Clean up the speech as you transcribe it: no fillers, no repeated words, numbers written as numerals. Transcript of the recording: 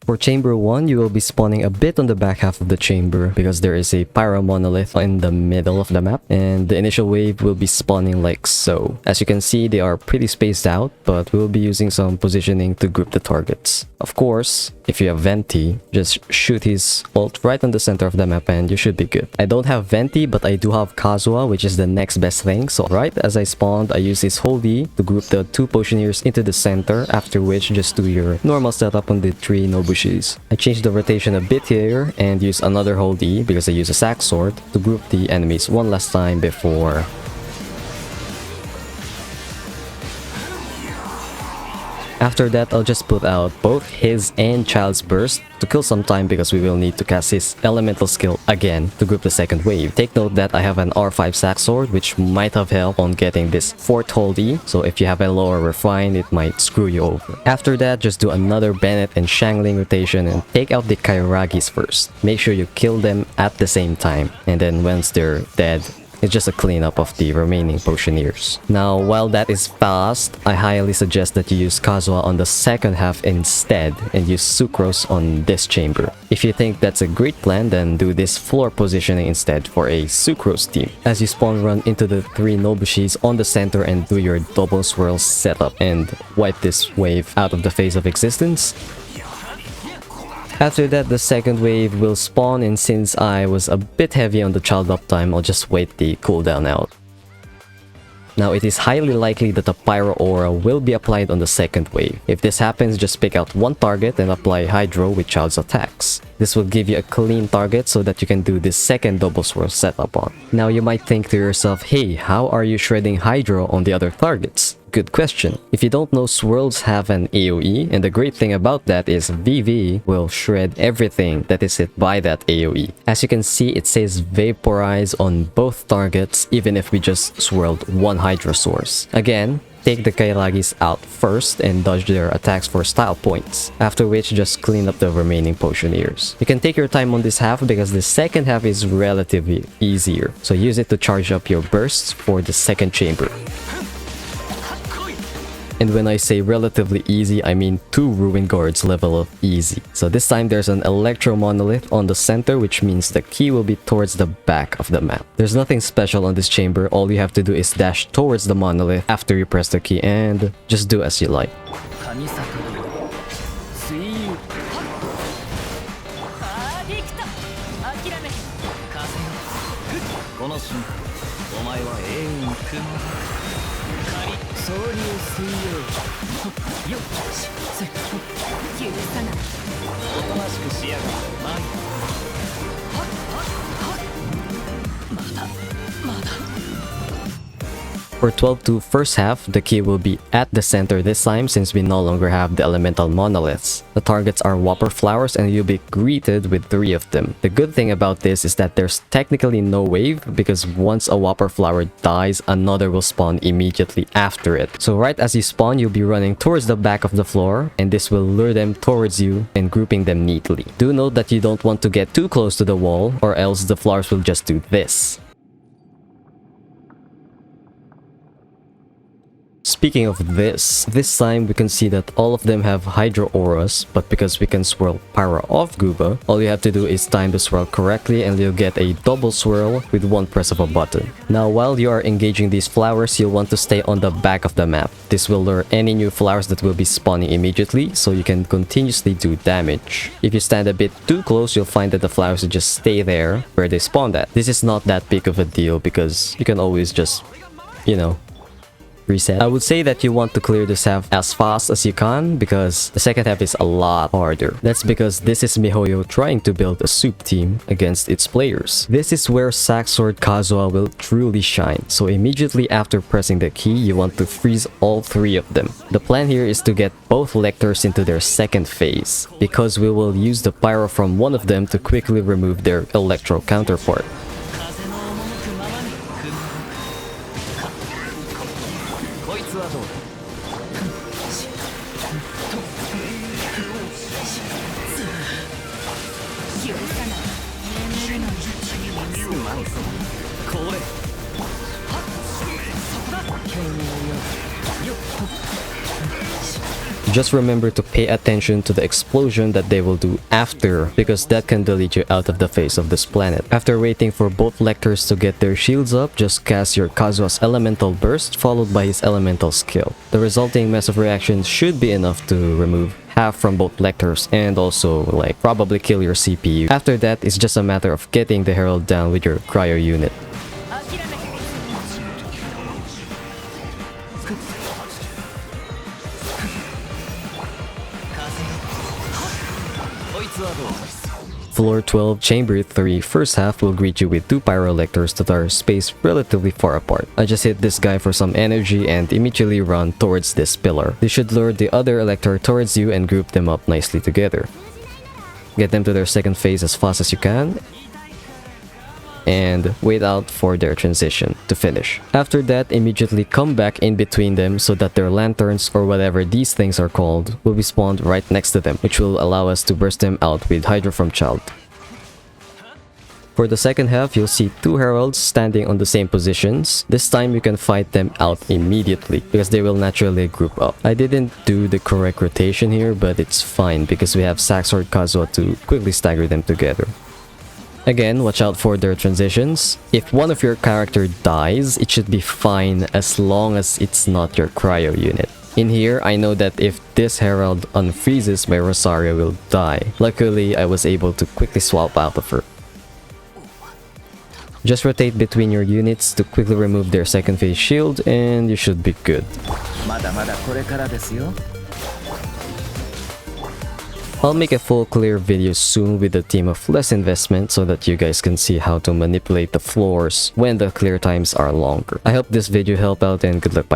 For chamber 1, you will be spawning a bit on the back half of the chamber because there is a pyro monolith in the middle of the map, and the initial wave will be spawning like so. As you can see, they are pretty spaced out, but we'll be using some positioning to group the targets. Of course, if you have Venti, just shoot his ult right on the center of the map and you should be good. I don't have Venti, but I do have Kazuha, which is the next best thing. So right as I spawned, I use his hold E to group the 2 Potioneers into the center, after which just do your normal setup on the 3 Nobushis. I changed the rotation a bit here and use another hold E because I use a sack sword to group the enemies one last time before. After that, I'll just put out both his and Child's burst to kill some time because we will need to cast his elemental skill again to group the second wave. Take note that I have an R5 sack sword which might have helped on getting this 4th hold E, so if you have a lower refine, it might screw you over. After that, just do another Bennett and Shangling rotation and take out the Kairagis first. Make sure you kill them at the same time, and then once they're dead, it's just a cleanup of the remaining Potioneers. Now, while that is fast, I highly suggest that you use Kazuha on the second half instead and use Sucrose on this chamber. If you think that's a great plan, then do this floor positioning instead for a Sucrose team. As you spawn, run into the 3 Nobushis on the center and do your double swirl setup and wipe this wave out of the face of existence. After that, the second wave will spawn, and since I was a bit heavy on the child uptime, I'll just wait the cooldown out. Now, it is highly likely that a Pyro Aura will be applied on the second wave. If this happens, just pick out one target and apply Hydro with Child's attacks. This will give you a clean target so that you can do this second double swirl setup on. Now, you might think to yourself, hey, how are you shredding Hydro on the other targets? Good question. If you don't know, swirls have an AoE, and the great thing about that is VV will shred everything that is hit by that AoE. As you can see, it says vaporize on both targets even if we just swirled one Hydra source. Again, take the Kairagis out first and dodge their attacks for style points, after which just clean up the remaining Potioneers. You can take your time on this half because the second half is relatively easier, so use it to charge up your bursts for the second chamber. And when I say relatively easy, I mean 2 Ruin Guards level of easy. So this time there's an Electro Monolith on the center, which means the key will be towards the back of the map. There's nothing special on this chamber, all you have to do is dash towards the monolith after you press the key and just do as you like. For 12-2 first half, the key will be at the center this time since we no longer have the elemental monoliths. The targets are Whopper Flowers and you'll be greeted with 3 of them. The good thing about this is that there's technically no wave because once a Whopper Flower dies, another will spawn immediately after it. So right as you spawn, you'll be running towards the back of the floor and this will lure them towards you and grouping them neatly. Do note that you don't want to get too close to the wall or else the flowers will just do this. Speaking of this time we can see that all of them have Hydro Auras, but because we can swirl Pyro off Gooba, all you have to do is time the swirl correctly and you'll get a double swirl with one press of a button. Now while you are engaging these flowers, you'll want to stay on the back of the map. This will lure any new flowers that will be spawning immediately, so you can continuously do damage. If you stand a bit too close, you'll find that the flowers will just stay there where they spawned at. This is not that big of a deal because you can always just, you know, reset. I would say that you want to clear this half as fast as you can because the second half is a lot harder. That's because this is MiHoYo trying to build a soup team against its players. This is where Sack Sword Kazuha will truly shine. So immediately after pressing the key, you want to freeze all 3 of them. The plan here is to get both Lectors into their second phase because we will use the Pyro from one of them to quickly remove their Electro counterpart. Just remember to pay attention to the explosion that they will do after, because that can delete you out of the face of this planet. After waiting for both lectors to get their shields up, just cast your Kazuha's elemental burst followed by his elemental skill. The resulting massive reaction should be enough to remove half from both lectors and also like probably kill your CPU. After that, it's just a matter of getting the herald down with your cryo unit. Floor 12, Chamber 3, first half will greet you with 2 pyrolectors that are spaced relatively far apart. I just hit this guy for some energy and immediately run towards this pillar. This should lure the other elector towards you and group them up nicely together. Get them to their second phase as fast as you can, and wait out for their transition to finish. After that, immediately come back in between them so that their lanterns, or whatever these things are called, will be spawned right next to them, which will allow us to burst them out with Hydro from Child. For the second half, you'll see 2 heralds standing on the same positions. This time you can fight them out immediately because they will naturally group up. I didn't do the correct rotation here, but it's fine because we have Saxord Kazuha to quickly stagger them together. Again, watch out for their transitions. If one of your character dies, it should be fine as long as it's not your cryo unit. In here, I know that if this herald unfreezes, my Rosario will die. Luckily, I was able to quickly swap out of her. Just rotate between your units to quickly remove their second phase shield and you should be good. I'll make a full clear video soon with a team of less investment so that you guys can see how to manipulate the floors when the clear times are longer. I hope this video helped out and good luck. Bye.